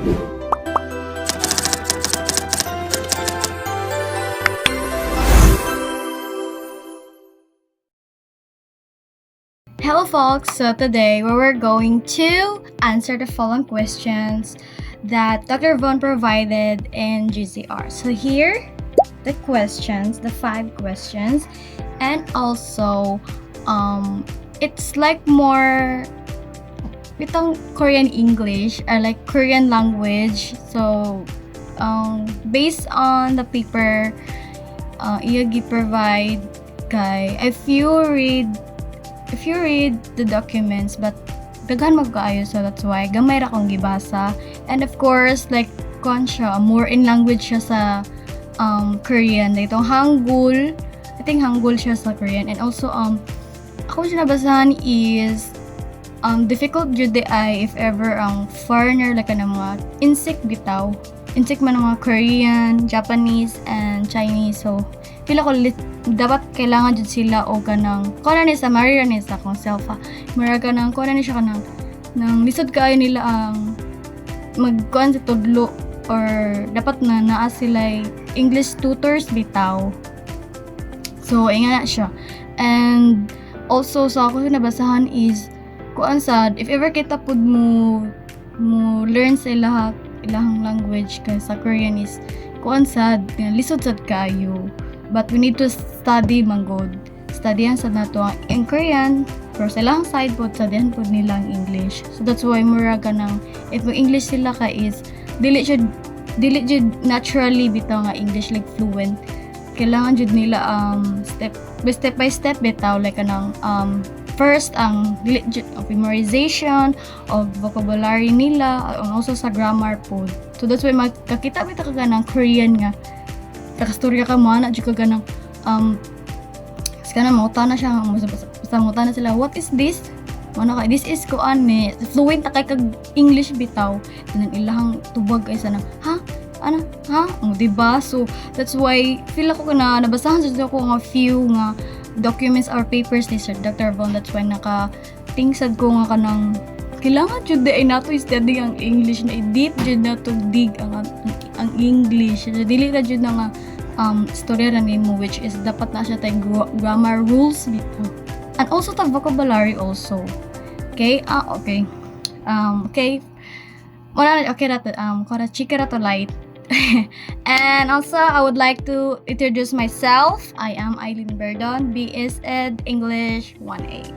Hello folks, so today we're going to answer the following questions that Dr. Von provided in GCR. So here, the questions, the 5 questions, and also it's like more itong Korean English or like Korean language. So based on the paper iyagi provide kay if you read the documents, but daghan magkaayo, so that's why gamay ra kong gibasa. And of course, like kon siya, more in language siya sa Korean. Itong Hangul, I think Hangul siya sa Korean. And also ako siya nabasahan is difficult jud ay if ever ang foreigner like kanang mga insect bitaw. Insect man ang mga Korean, Japanese, and Chinese. So pila ko dapat kailangan jud sila o kanang kuno ni sa Maria ni sa kong self mara kanang kuno ni siya kanang nang lisod kaayo nila ang magkuan sa tudlo, or dapat na naa sila English tutors bitaw. So inga na siya. And also sa ako nabasahan is kuan sad if ever kita pud mo learn sa ilahang language kay sa Korean is kuan sad lisod sad kaayo. But we need to study manggod. Studyan sa nato ang Korean, pero sa ilang side po, studihan po nila ang English. So that's why mura ka ng, if mag-English sila ka is, dili jud naturally bitaw nga English like fluent. Kailangan jud nila step by step bitaw like kanang first ang dili jud of memorization of vocabulary nila, and also sa grammar po. So that's why magkakita bitaw ka ng Korean nga kakastorya ka mo na jud ka ganang kana mo na siya basta mo na sila, what is this, ano ka, this is kuan ni fluent ta kay kag English bitaw, tanan ilahang tubag ay sana ha ano ha diba. So that's why feel ako na nabasahan jud ako nga few nga documents or papers ni Sir Dr. Von. That's why naka-tingsad ko nga kanang kailangan jud ay nato study ang English na deep jud nato dig ang English. Dili ra jud na nga storya ra nimo, which is dapat na siya tay grammar rules dito. And also the vocabulary also. Okay? Okay. Okay. Okay ra to kora chika ra to light. And also I would like to introduce myself. I am Eileen Berdon, BS Ed English 1A.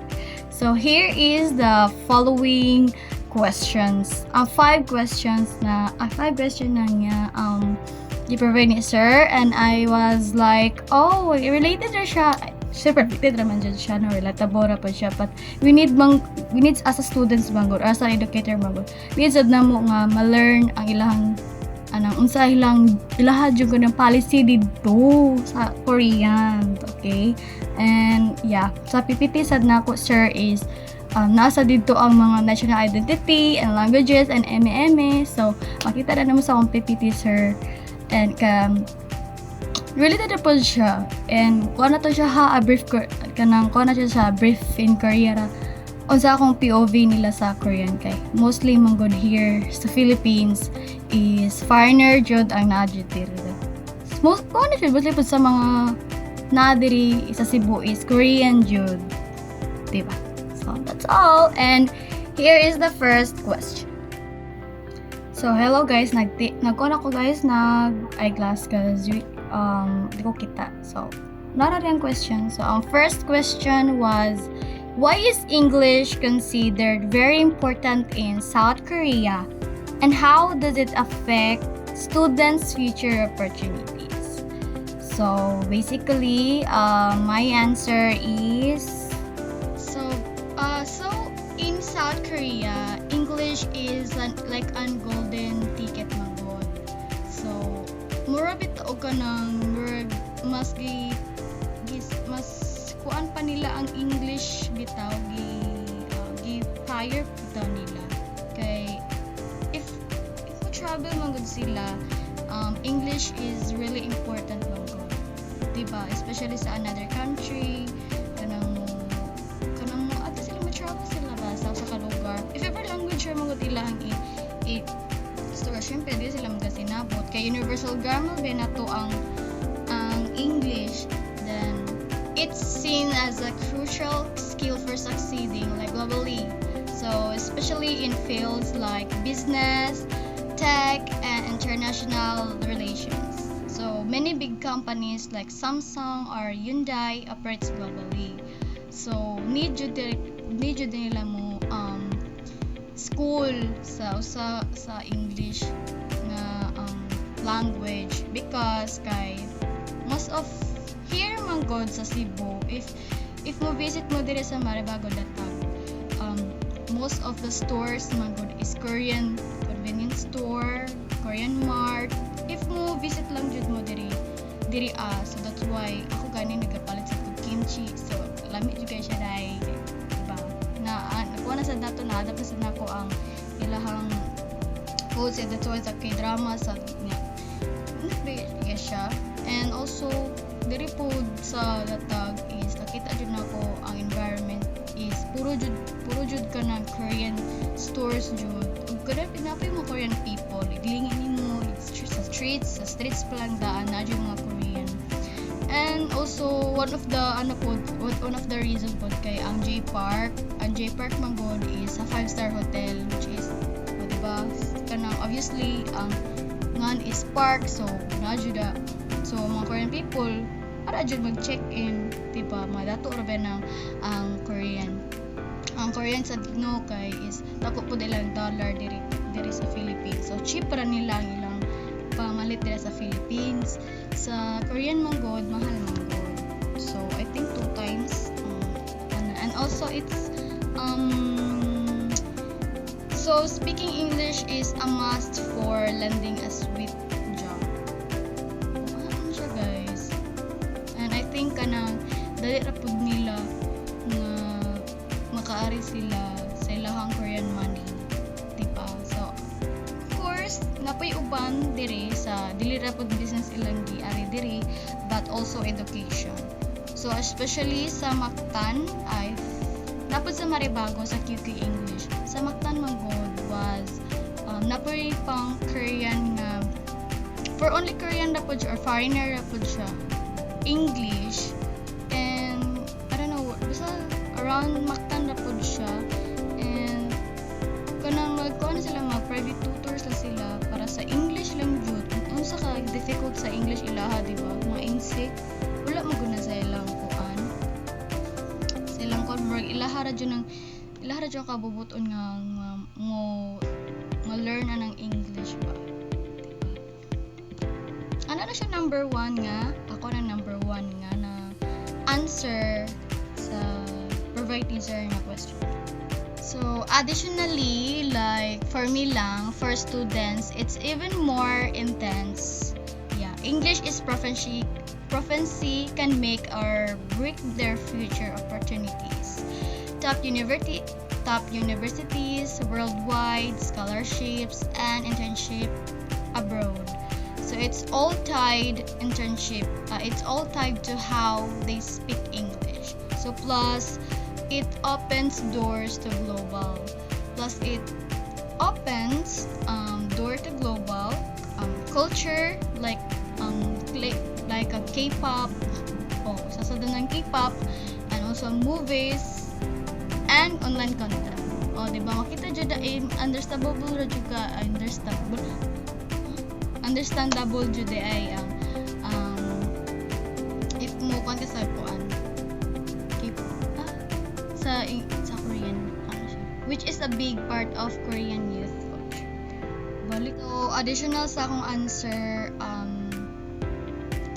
So here is the following questions. 5 questions na niya i-provide ni Sir, and I was like, oh, related na siya. Super related naman dyan siya, no, relatable ra pa siya, but we need as a students bangod, as an educator bangod, we need na mo nga ma-learn ang ilahang unsa ilaha jud ng policy dito sa Korean, okay? And yeah, sa PPT sad nako Sir is nasa dito ang mga national identity and languages and MME. So makita na naman sa akong PPT Sir, and related na po siya, and kuha na to siya ha a brief kanang kuha na siya sa brief in Korea ra unsa akong POV nila sa Korean kay mostly manggod here sa Philippines is foreigner jud ang naadjective. Most kuha na siya mostly po sa mga naadiri sa Cebu is Korean jud, diba? So that's all, and here is the first question. So hello guys, nagkuha ko guys eyeglass cause di ko kita. So nara rin question. So ang first question was, why is English considered very important in South Korea, and how does it affect students' future opportunities? So basically, my answer is so in South Korea, English is like an golden ticket manggod. So mura bitaw ka ng mas kuan pa nila ang English bitaw gi higher bitaw nila kay if travel manggod sila, English is really important manggod, diba, especially sa another country, kanang mo ato sila ma-travel sila ba sa kalugar, if ever language or manggod ilang So, syempre, di sila magasinabot. Kaya universal grammar ba na to ang English. Then, it's seen as a crucial skill for succeeding like globally. So, especially in fields like business, tech, and international relations. So, many big companies like Samsung or Hyundai operates globally. So, need jud nila mo school sa English na language because kay most of here man god sa Cebu if mo visit mo dire sa Maribago datag most of the stores man god is Korean convenience store, Korean mart. If mo visit lang jud mo diri so that's why ako gani nagapalit sa kimchi. So lami jud kay siya dai diba na nakuha na sa dato na adapt na sa nako ang ilahang food sa that's why sa K-drama sa niya siya. And also diri pod sa datag is nakita jud nako ang environment is puro jud ka ng Korean stores jud. Ug kada pinapay mo Korean people, iglingin nimo sa streets pa lang daan na jud mga Korean. And also one of the reason pod kay ang J Park man god is a 5-star hotel which is diba kanang obviously ang ngan is park so na jud so mga Korean people para jud mag-check-in diba madato ra ba ng ang Korean sa no kay is dako po ilang dollar diri sa Philippines. So cheap ra nila ang ilang pamalit diri sa Philippines. Sa Korean man god mahal man god. So I think 2 times and also it's so speaking English is a must for landing a sweet job. Ano siya guys? And I think kanang dali ra pud nila nga makaari sila sa ilahang Korean money. Diba? So, of course, napoy uban diri sa dili ra pud business ilang giari diri but also education. So, especially sa Mactan ay napod sa Maribago sa QQ English. Sa Mactan man god was napoy pang Korean nga for only Korean ra pud or foreigner ra pud siya. English and I don't know basta around Mactan ra pud siya and kanang magkuha na sila mga private tutors la sila para sa English lang jud unsa ka difficult sa English ilaha diba mga insik wala mo guna sa ilang kuan sa ilang convert ilaha ra jud kabubuton nga mo learn na ng English ba diba? Ano na siya number 1 nga ako na number 1 nga na answer sa provide answer na question. So additionally, like for me lang, for students, it's even more intense. Yeah, English is proficiency can make or break their future opportunities. Top universities worldwide, scholarships and internship abroad. So it's all tied to how they speak English. So plus it opens doors to global. Plus it opens door to global culture like a K-pop. Sasada ng K-pop and also movies and online content. Diba makita jud understandable jud ay if mo kan ka sa kuan sa Korean which is a big part of Korean youth culture. Balik so additional sa akong answer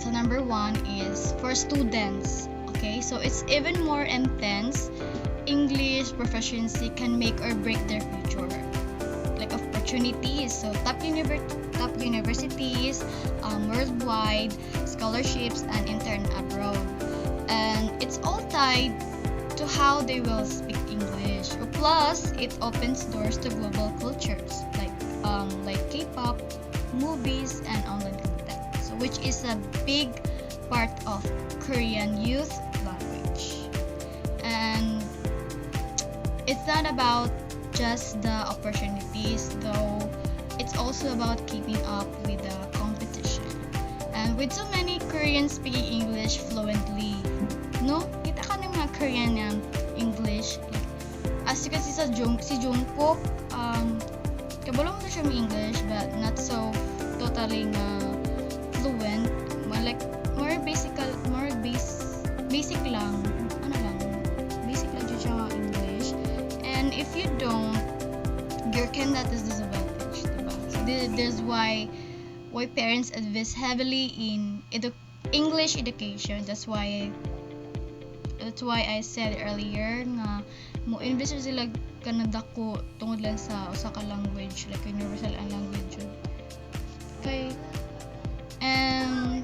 sa number 1 is for students. Okay, so it's even more intense. English proficiency can make or break their future like opportunities. So top universities worldwide, scholarships and intern abroad, and it's all tied to how they will speak English. Plus it opens doors to global cultures like K-pop, movies and online content, so which is a big part of Korean youth language. And it's not about just the opportunities though, it's also also about keeping up with the competition. And with so many Koreans speaking English fluently, no? Kita ka ng mga Korean na English. Like, as you can see si Jungkook, kabalo mo na siya may English, but not so totally fluent. Like, basic lang. Basic lang dyan siya English. And if you don't, your can that is disadvantage, diba? So there's why parents invest heavily in English education. That's why I said earlier nga mo invest sila kanadako tungod lang sa usa ka language, like universal ang language. Okay. And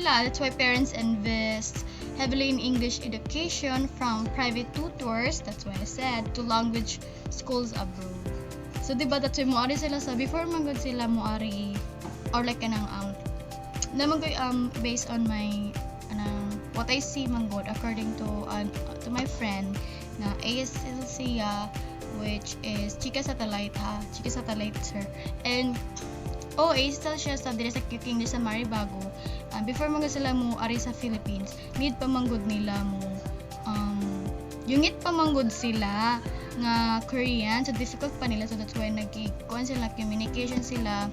that's why parents invest heavily in English education, from private tutors, that's why I said, to language schools abroad. So diba, that's why moari sila sa before manggod sila moari, or like kanang naman ko based on my what I see manggod according to my friend na ASL siya, which is Chika Satellite sir. And ASL siya sa dire sa King sa Maribago. Before manggod sila mo ari sa Philippines, need pa manggod nila mo yungit pa manggod sila nga Korean, so difficult pa nila, so that's why nagkikuan sila, communication sila.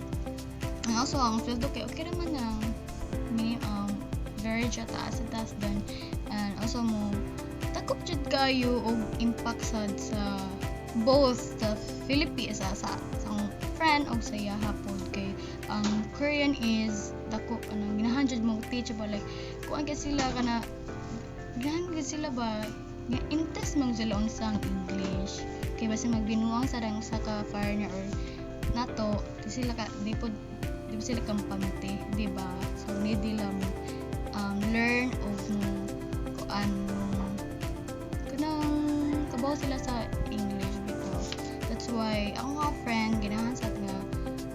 And also ang field okay naman ang very taas dun. And also mo takop jud kayo og impact sad sa both the Philippines sa friend og sa iya hapon kay Korean is dako ginahan jud mo teach about like kuan ka sila kana ganahan ka sila ba nga interest man sila unsang English kay basta magbinuang sa rang sa ka foreigner or nato sila ka di sila kampante, di ba? So need nila mo learn og kuan kanang kabaw sila sa English bitaw. That's why ako nga friend ganahan sa nga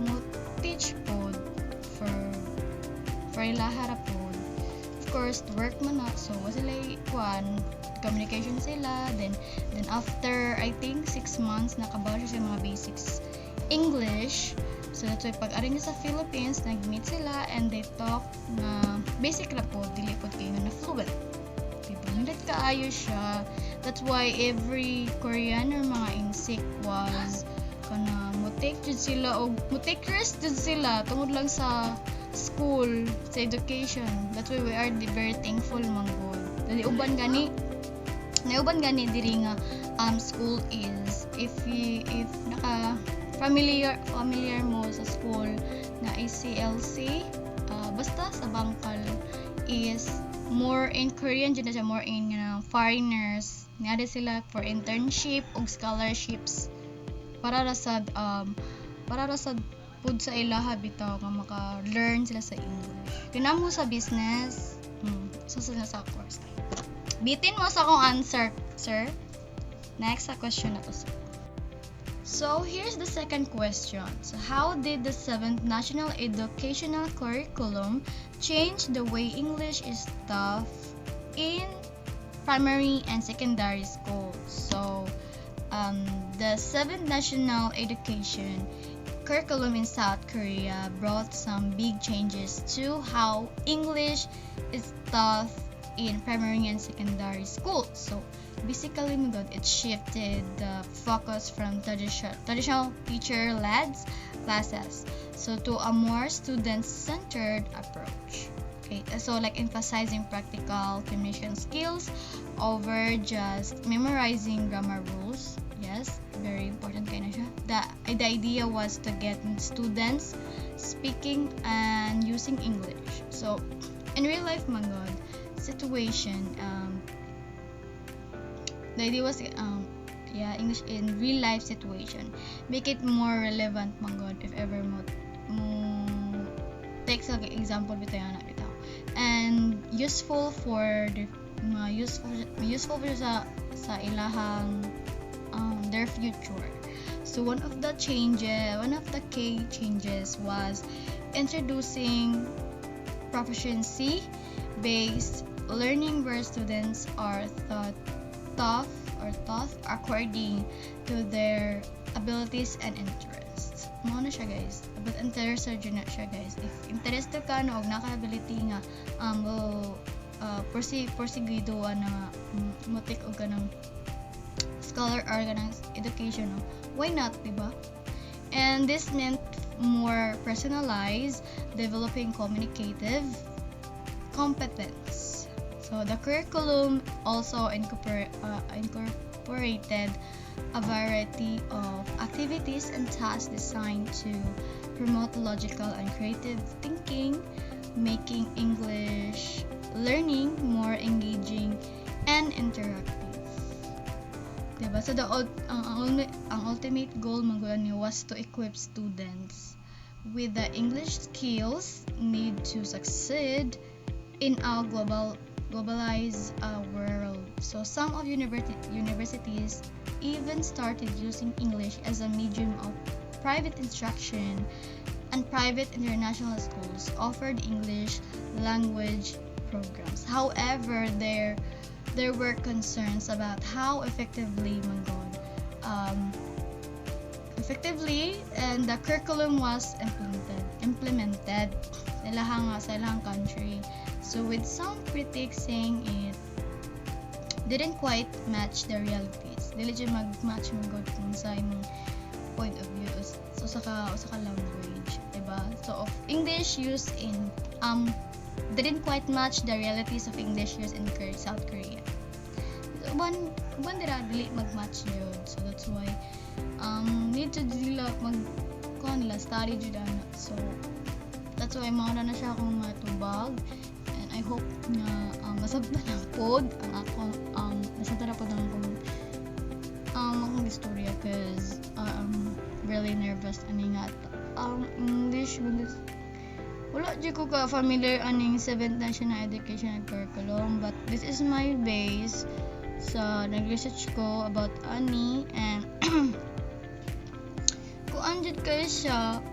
mo teach pod for ilahara pod. Of course work man na, so sila kuan communication sila, then after I think 6 months nakabaw siya sa mga basics English. So that's why pag arin sa Philippines nag-meet sila and they talk na basic ra po, dili po kayo na fluent. Diba? Hindi kaayo siya. That's why every Korean or mga insik was kana mo take risk jud sila tungod lang sa school, sa education. That's why we are very thankful manggod. Dali uban gani diri nga school is if naka familiar mo sa school na ACLC, basta sa Bangkal is more in Korean dyan na siya, more in foreigners niya sila for internship o scholarships para rasad pud sa ilaha bitaw nga maka-learn sila sa English. Kinamo sa business, so sila sa course. Bitin mo sa akong answer, sir. Next sa question na to, sir. So here's the second question. So how did the 7th National Educational Curriculum change the way English is taught in primary and secondary schools? So the 7th National Education Curriculum in South Korea brought some big changes to how English is taught in primary and secondary schools. So basically it shifted the focus from traditional teacher-led classes to a more student-centered approach. Okay, so like emphasizing practical communication skills over just memorizing grammar rules. Yes, very important kind of siya. The idea was to get students speaking and using English. So in real life manggod situation, the idea was English in real life situation, make it more relevant manggod if ever mo take sa example bitaw and useful for the useful for sa ilahang their future. So one of the key changes was introducing proficiency based learning where students are taught according to their abilities and interests. mo na siya guys, but interested yun na siya guys. If interested ka no og naka-ability nga porsigido na motik og kanang scholar or kanang education, no? Why not, diba? And this meant more personalized, developing communicative competence. So the curriculum also incorporated a variety of activities and tasks designed to promote logical and creative thinking, making English learning more engaging and interactive. Diba? So ang ultimate goal man was to equip students with the English skills need to succeed in our globalized world. So some of universities even started using English as a medium of private instruction, and private international schools offered English language programs. However, there were concerns about how effectively and the curriculum was implemented sa ilang country. So with some critics saying it didn't quite match the realities. Dili siya mag-match magod kung sa imong point of view so sa language, diba? So of English used in didn't quite match the realities of English used in South Korea. So, one dili mag-match yun. So that's why need to dila study jud ana. So that's why mao na siya akong matubag, and I hope na masabtan ang pod ang akong masabtan na pod ang akong istorya, cause I'm really nervous ani nga English wala di ko ka familiar aning 7th national education curriculum, but this is my base sa nag-research ko about ani, and kuan jud kay siya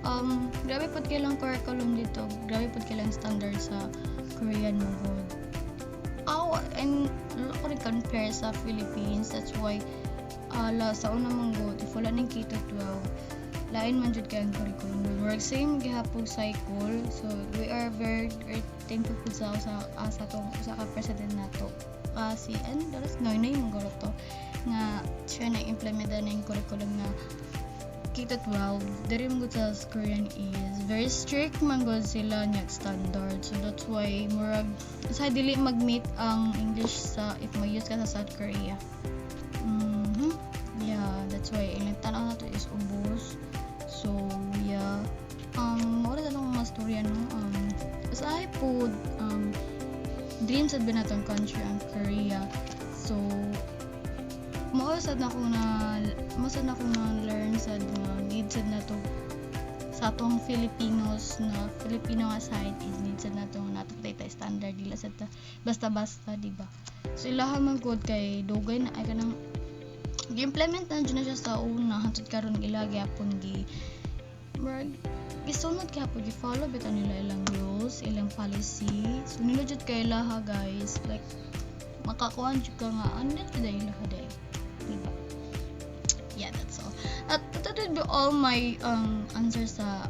grabe pod kay lang curriculum dito, grabe pod kay lang standard sa Korean mo god. And ako rin compare sa Philippines, that's why sa una mong god if wala ning K-12 lain man jud kay ang curriculum. Work same gihapon cycle, so we are very thankful po sa ka president nato si Andres Noynoy Mongoro to nga siya na implement na yung curriculum na K-12. Diri mo sa Korean is very strict man gud sila nya standard, so that's why murag sa dili mag-meet ang English sa if mag-use ka sa South Korea. Yeah, that's why ilang tanaw na to is ubos. So yeah, wala na lang mga storya no. Usahay po dreams at binatong country ang Korea. So mausad na ko na learn sa needs na to sa atong Filipinos na Filipino nga side is needs na to natong data standard dila sa basta-basta, di ba? So ilaha man gud kay dugay na ay kanang gi-implement na dyan na siya sa una hantod karon ilagi apon gisunod kaya po gi-follow bitaw nila ilang rules, ilang policy. So nila jud kay ilaha guys, like makakuan jud ka nga ano jud ay ilaha day, diba? Yeah, that's all. That would be all my answers sa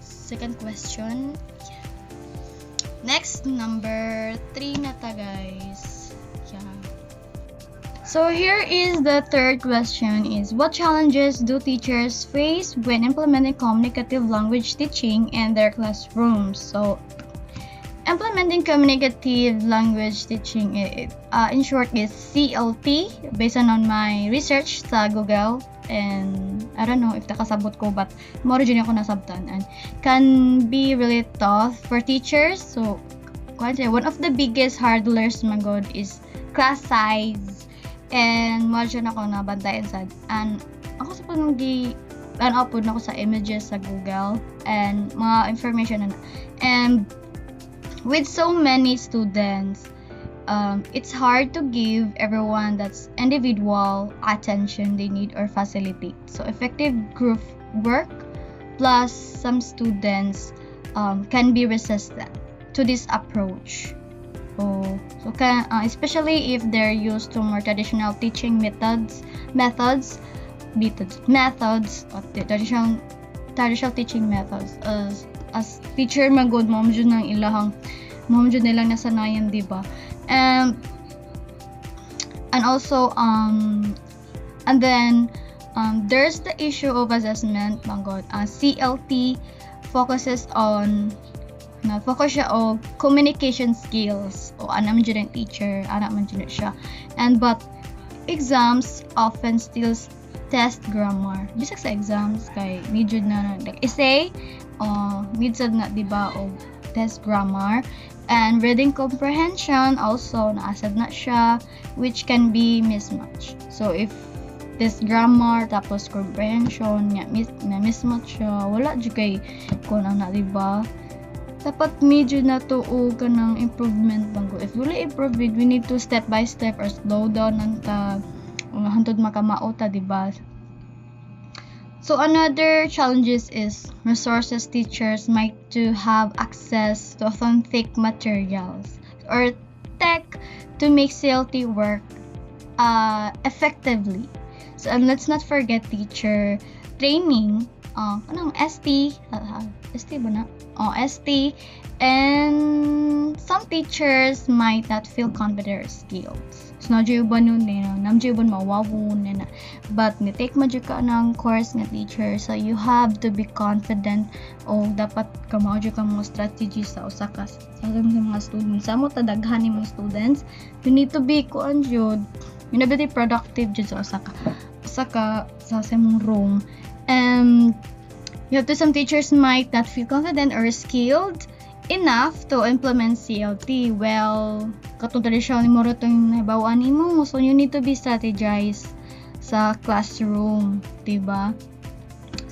second question. Yeah. Next, number 3 na ta guys. Yeah. So here is the third question is, what challenges do teachers face when implementing communicative language teaching in their classrooms? So implementing communicative language teaching in short is CLT, based on my research sa Google, and I don't know if nakasabot ko, but more dyan ako nasabtan, and can be really tough for teachers. So one of the biggest hurdlers magod is class size, and more dyan ako nabantayan sa, and ako sa upload na ako sa images sa Google and mga information and with so many students, it's hard to give everyone that's individual attention they need or facilitate. So effective group work plus some students can be resistant to this approach. Especially if they're used to more traditional teaching methods of the traditional traditional teaching methods as teacher magod mo jud nang ilahang mo jud nilang nasanayan, di ba? And also and then there's the issue of assessment magod. CLT focuses on focus siya o communication skills o ana man jud ang teacher, ana man jud siya. But exams often still test grammar. Bisag sa exams kay need jud na essay need sad na, di ba, o test grammar. And reading comprehension also naasad na siya, which can be mismatch. So if this grammar tapos comprehension na mismatch siya, wala jud kay kun ana, di ba? Dapat medyo na tuo ka ng improvement bago. If wala improve, we need to step by step or slow down nanta hantod makamao ta, di ba? So another challenges is resources. Teachers might to have access to authentic materials or tech to make CLT work effectively. So let's not forget teacher training. Anong ST? ST ba na? ST. And some teachers might not feel confident or skilled. So nadyo ba nun namdyo ba mawawon na. But ni-take mo ka ng course nga teacher, so you have to be confident o dapat kamao ka mo strategy sa usa ka sa mga students. Sa mo tadaghan ni mga students, you need to be kuan jud. You need to be productive jud sa usa ka sa imong room. You have to, some teachers might not feel confident or skilled enough to implement CLT. Well, katong traditional mo ro tong nahibawaan nimo, so you need to be strategized sa classroom, diba?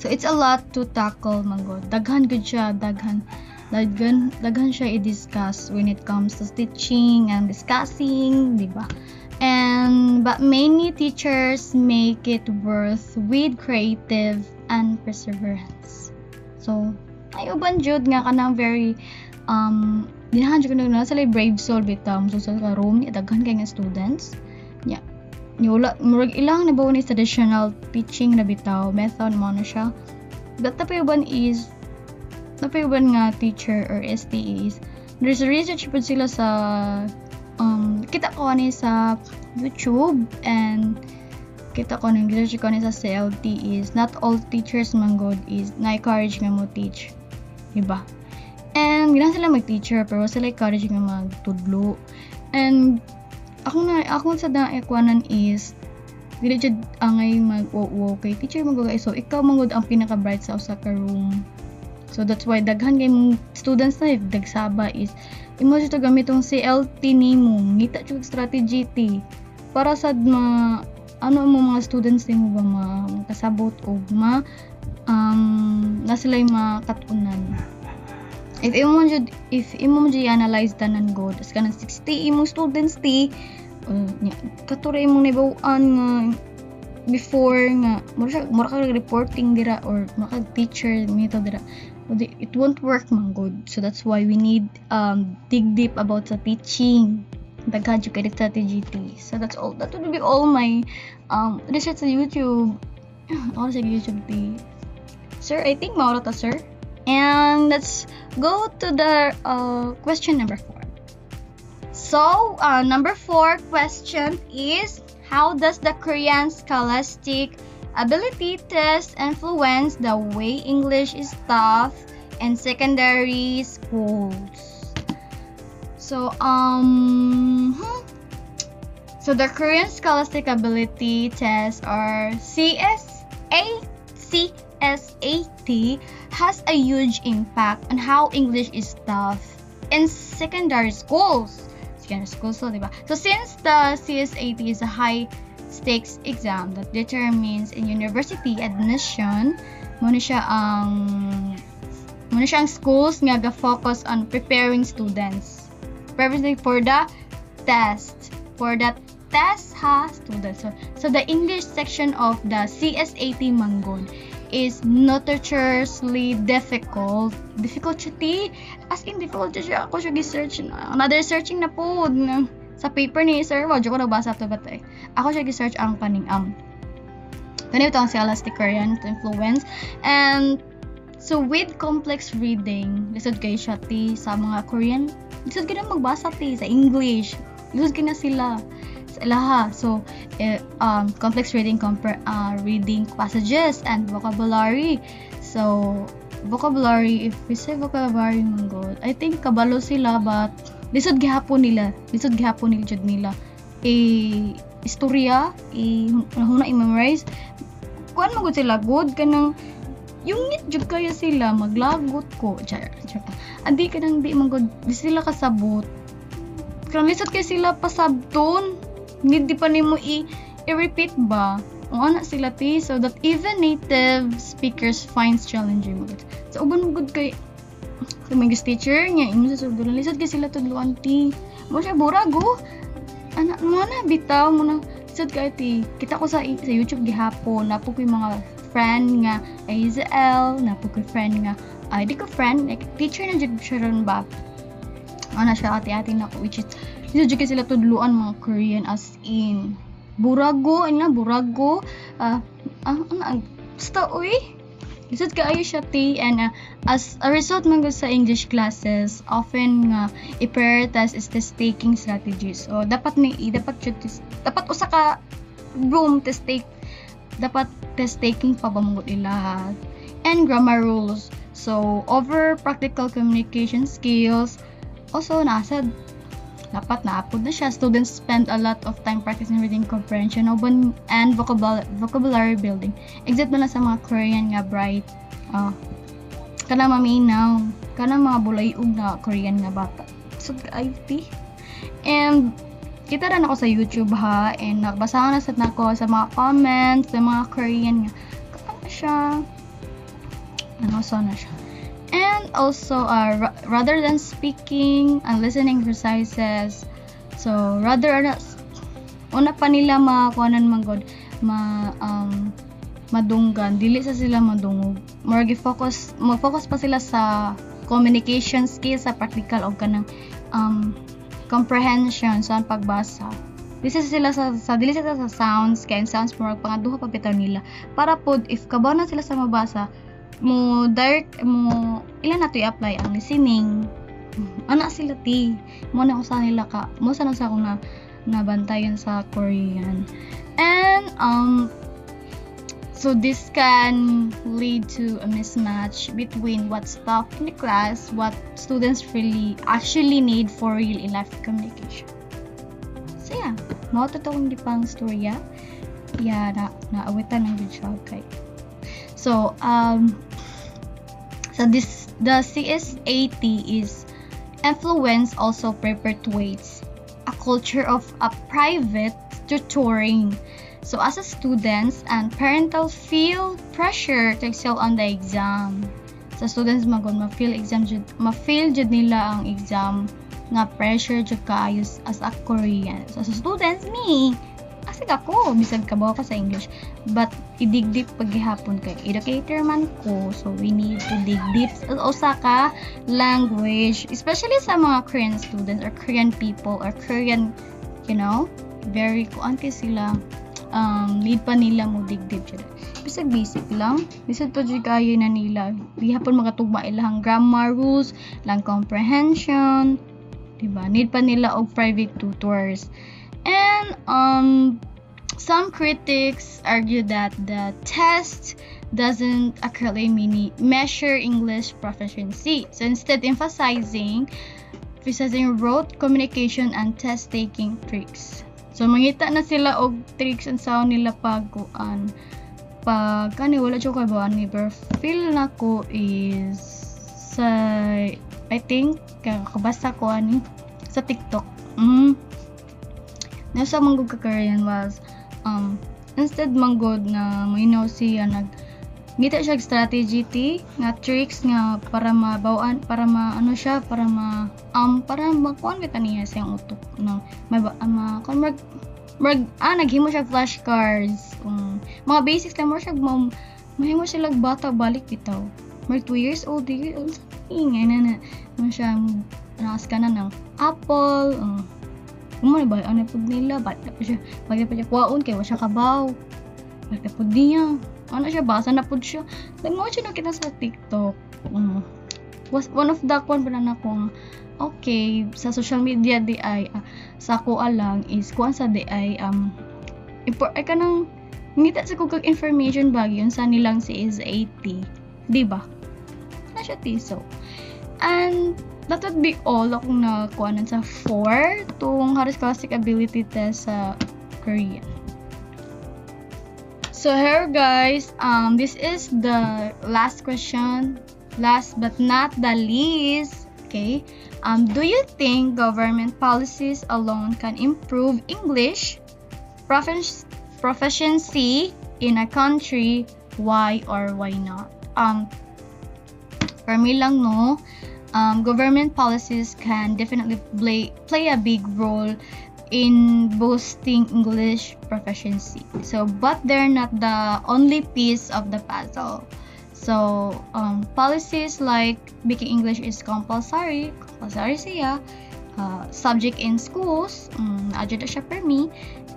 So it's a lot to tackle magod. Daghan gud siya, daghan siya i-discuss when it comes to teaching and discussing, diba? But many teachers make it worth with creative and perseverance. So ay uban jud nga kanang very dinahan jud na sila brave soul bitaw so sa room ni daghan kay nga students nya wala murag ilang nabaw ni traditional teaching na bitaw method mo na siya. But napayuban nga teacher or STEs, there's a research pud sila sa kita ko ani sa YouTube, and kita ko nang research ko ni sa CLT is not all teachers man good is na-encourage nga mo teach, diba? And gina sila mag-teacher pero sila encourage nga magtudlo. And ako sa daekwanan is dili jud angay mag-wo kay teacher magugay, so ikaw magud ang pinaka bright sa usa ka room. So that's why daghan kay mong students na dagsaba is imo jud gamit tong CLT nimo, ngita jud strategy ti para sad mo mga students nimo ba makasabot og na sila'y makatunan. If imo jud analyze tanan god as kanang 60 imong students ti katuray imong nibawaan nga before nga mura ka reporting dira or mura ka teacher method dira, it won't work man good. So that's why we need dig deep about sa teaching, daghan jud kay strategy ti. So that's all, that would be all my research sa YouTube. Ako sa YouTube ti sir, I think maura ta sir. And let's go to the question number 4. So number 4 question is, how does the Korean Scholastic Ability Test influence the way English is taught in secondary schools? So so the Korean Scholastic Ability Test or CSAT has a huge impact on how English is taught in secondary schools. So, diba? So since the CSAT is a high stakes exam that determines in university admission, muna siya ang schools nga ga-focus on preparing students for the test. Students. So the English section of the CSAT manggod is notoriously difficult siya, as in difficult siya. Ako siya gi-search na another searching na po sa paper ni sir, wadyo ko nabasa to batay. Ako siya gi-search ang kaning ganito ang Scholastic Korean influence. And So with complex reading, lisod kayo siya ti sa mga Korean, lisod ka na magbasa ti sa English, lisod ka na sila sa ilaha. So complex reading, reading passages and vocabulary. So vocabulary, if we say vocabulary manggod, I think kabalo sila, but lisod gihapon nila jud nila istorya huna i-memorize kuan magud sila good kanang yungit jud kaya sila maglagot ko adi kanang di magud di sila kasabot kanang lisod kay sila pasabton di pa nimo i-repeat ba ang ana sila ti so that even native speakers finds challenging magud so uban magud kay may teacher niya imo sa sudulan lisod kay sila tudluan ti mo siya burago anak mo na bitaw mo na lisod kay ti kita ko sa YouTube gihapon napo ko mga friend nga Azael napo ko friend nga ay di ko friend like teacher na jud siya ron ba ana siya ati-ati na ko which is lisod kay sila tudluan mga Korean as in burago basta uy lisod kaayo siya ti and as a result man sa English classes often i-prioritize is test taking strategies so dapat usa ka room test taking pa ba mo ila and grammar rules so over practical communication skills also nasad dapat naapod na siya. Students spend a lot of time practicing reading comprehension and vocabulary building. Except na sa mga Korean nga bright. Kana maminaw. Kana mga bulayog na Korean nga bata. So, IT. And, kita rin ako sa YouTube ha. And, nagbasahan na sa nako sa mga comments, sa mga Korean nga. Kapag siya. Na siya. And also, rather than speaking and listening exercises, so rather una pa nila makuanan manggod madunggan dili sa sila madungog more focus pa sila sa communication skills sa practical o kanang comprehension sa pagbasa dili sila sa sounds kay sounds more pangaduha pa bitaw nila para pod if kabaw na sila sa mabasa mo ilan nato i-apply ang listening ana sila ti mo na usa nila ka mo sa akong nabantayan sa Korean and so this can lead to a mismatch between what's taught in the class what students really actually need for real life communication so yeah mao to tong dipang storya naawitan ng good job kay so the CS80 is influence also perpetuates a culture of a private tutoring. So as a students and parental feel pressure to excel on the exam. Sa students magod ma-feel jud nila ang exam nga pressure jud kaayo as a Korean. So sa students me kasi ako bisag kabaw ka sa English but idig deep paghihapon kay educator man ko so we need to dig deep sa usa ka language especially sa mga Korean students or Korean people or Korean very kuan kay sila need pa nila mo dig deep siya bisag basic lang bisag pa jud kayo na nila gihapon makatugma ilang grammar rules lang comprehension diba need pa nila og private tutors. And some critics argue that the test doesn't accurately measure English proficiency. So instead emphasizing rote communication and test-taking tricks. So mangita na sila og tricks and sound nila pag kani wala jud kay bani pero feel nako is sa I think kabasa ko ani sa TikTok. Nasa manggod ka Korean was instead manggod na minaw siya gita siya strategy nga tricks nga para makuan kita niya siyang utok no naghimo siya flashcards mga basics lang mo siya mahimo sila bata balik bitaw 2 years old ingay na siya nakas ka na ng apple umay ba ano pud nila bata pa siya kuwaon kay wa siya kabaw bata pud niya ano siya, basa na pud siya. Nagmo siya nakita sa TikTok. Was one of the kwan pa na ko, okay, sa social media di ay sa ko lang is kuan sa di ay ay kanang ngita sa kog information bag yun sa nilang si is 80, di ba? Na siya tiso. And that would be all akong nakuanan sa 4 tong Harris Classic Ability Test sa Korean. So here guys, this is the last question. Last but not the least, okay? Do you think government policies alone can improve English proficiency in a country? Why or why not? For me lang, no. Government policies can definitely play a big role in boosting English proficiency. So, but they're not the only piece of the puzzle. So, policies like making English is compulsory siya, subject in schools, adjud siya per me,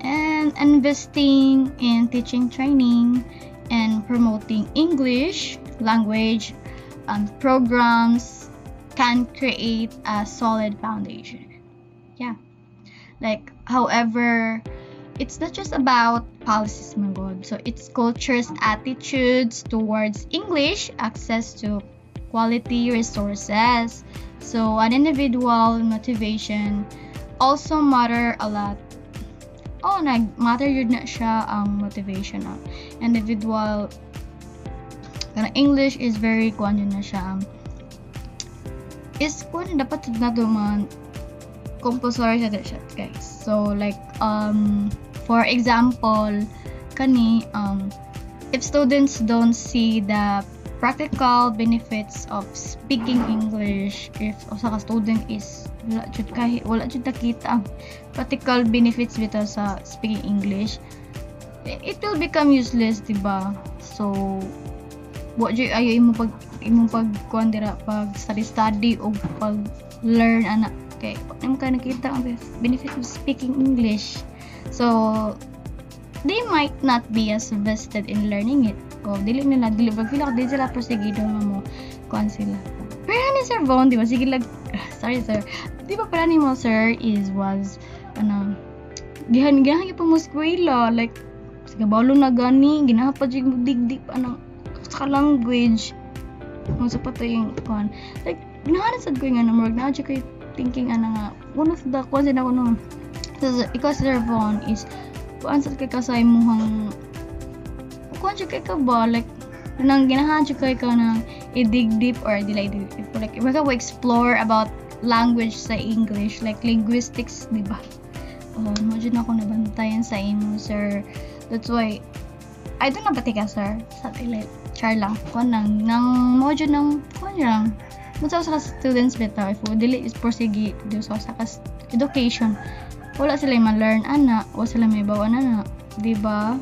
and investing in teaching training and promoting English language programs can create a solid foundation. Yeah. Like, however, it's not just about policies, my God. So it's culture's attitudes towards English, access to quality resources. So an individual motivation also matter a lot. Nag-matter yun na siya ang motivation. Individual English is very kuan yun na siya. Is kuan dapat na duman compulsory siya, guys. So like for example, if students don't see the practical benefits of speaking English, if usa ka student is wala jud nakita ang practical benefits bitaw sa speaking English, it will become useless, diba? So what jud ayo imong pag dira pag study o pag learn ana kay nimo ka nakita ang benefit of speaking English. So they might not be as vested in learning it. Dili pag sila prosegido mo kuan sila. Pero ni Sir Von, di ba? Sige lang, sorry sir. Di ba para ni mo sir was gihan pa mo eskwela, like sige balo na gani ginahapad jud mo digdig sa language mo sa patay yung kuan, like ginahanap sad ko nga na morg na jud kay thinking nga one of the cause na kuno ikaw Sir Von is kuan sa kay kasay muhang kuan jud kay ka ba, like nang ginahan jud kay ka nang i-dig deep or like if ka explore about language sa English, like linguistics, di ba? Mo jud na ako nabantayan sa imo sir. That's why I don't know pati ka sir sa like char lang kuan nang mo jud nang kuan lang sa students bitaw if dili is proceed do sa education, wala sila ma-learn wala sila may bawan di ba?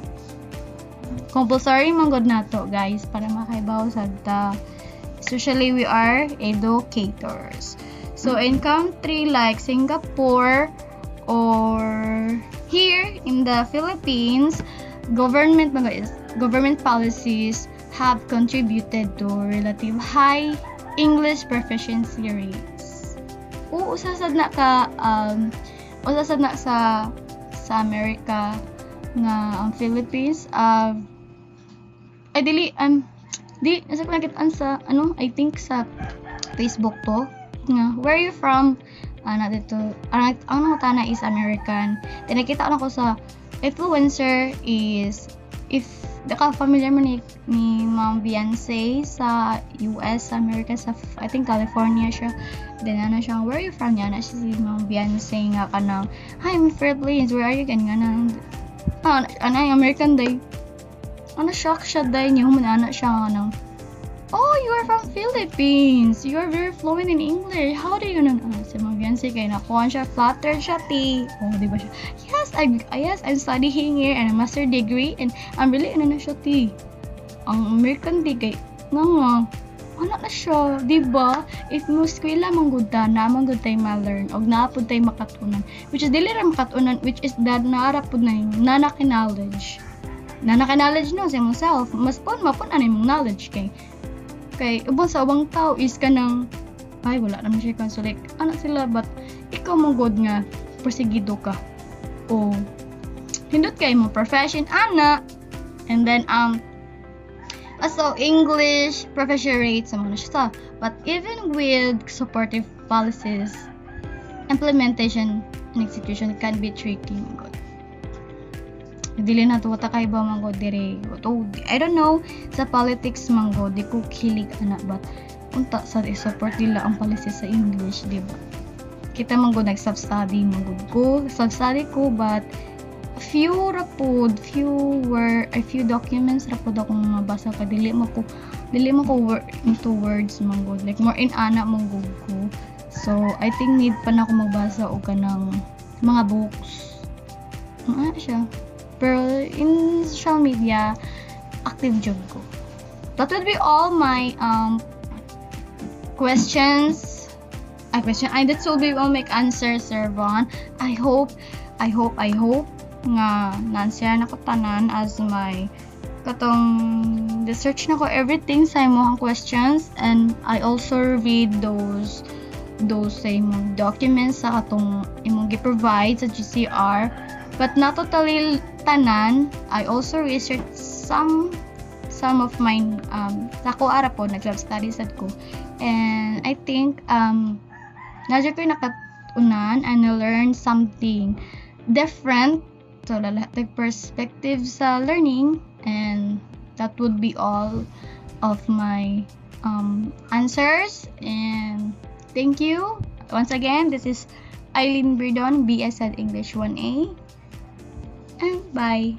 Compulsory man gud nato guys para makaibaw sad ta, especially we are educators. So in country like Singapore or here in the Philippines, government policies have contributed to relative high English proficiency rates. Usasad na sa America nga ang Philippines nasa ko nakita sa I think sa Facebook to nga where are you from dito ang nangutana is American. Then nakita ko sa influencer is if ka familiar man ni Ma'am Beyonce sa US, America, sa I think California siya. Then siya, where are you from? Siya si Ma'am Beyonce nga kanang, hi, I'm Philippines, where are you? Ganyan American day. Shock siya day niya, siya nga oh, you are from Philippines. You are very fluent in English. How do you know? Si Ma'am Beyonce kay nakuha siya, flattered siya, di ba siya? Yes, I'm studying here and a master degree and I'm really siya, ang American day kay nga na siya, di ba? If mo eskwela manggud tay ma-learn og naapod tay makatunan, which is dili ra makatunan, which is that naarapod na yung knowledge. na naka-knowledge no sa imong self, mas mapon ano imong knowledge kay ubang sa ubang tao is kanang ay wala naman siya so like anak sila but ikaw mong good nga persigido ka o hindot kay mo profession ana and then also English professorate sa mga siya but even with supportive policies implementation and execution can be tricky god dili na to kay ba mango dire to I don't know sa politics mango di ko kilig ana but unta sa support nila ang policy sa English di ba kita mango nag-study mango ko study ko but few documents rapod akong mabasa ka dili mo ko into words mango like more in ana mango ko so I think need pa na ako magbasa og kanang mga books siya pero in social media active job ko that would be all my questions and that will be all my answers Sir Von. I hope nga na-answer na ko tanan as my katong research na ko everything sa imong questions and I also read those sa imong documents sa katong imong gi-provide sa GCR but not totally tanan. I also research some of mine sa ko ara po nag-study sad ko and I think nadyo ko nakatunan and I learned something different so lahat perspective sa learning and that would be all of my answers and thank you once again. This is Eileen Bridon, BSed English 1A and bye.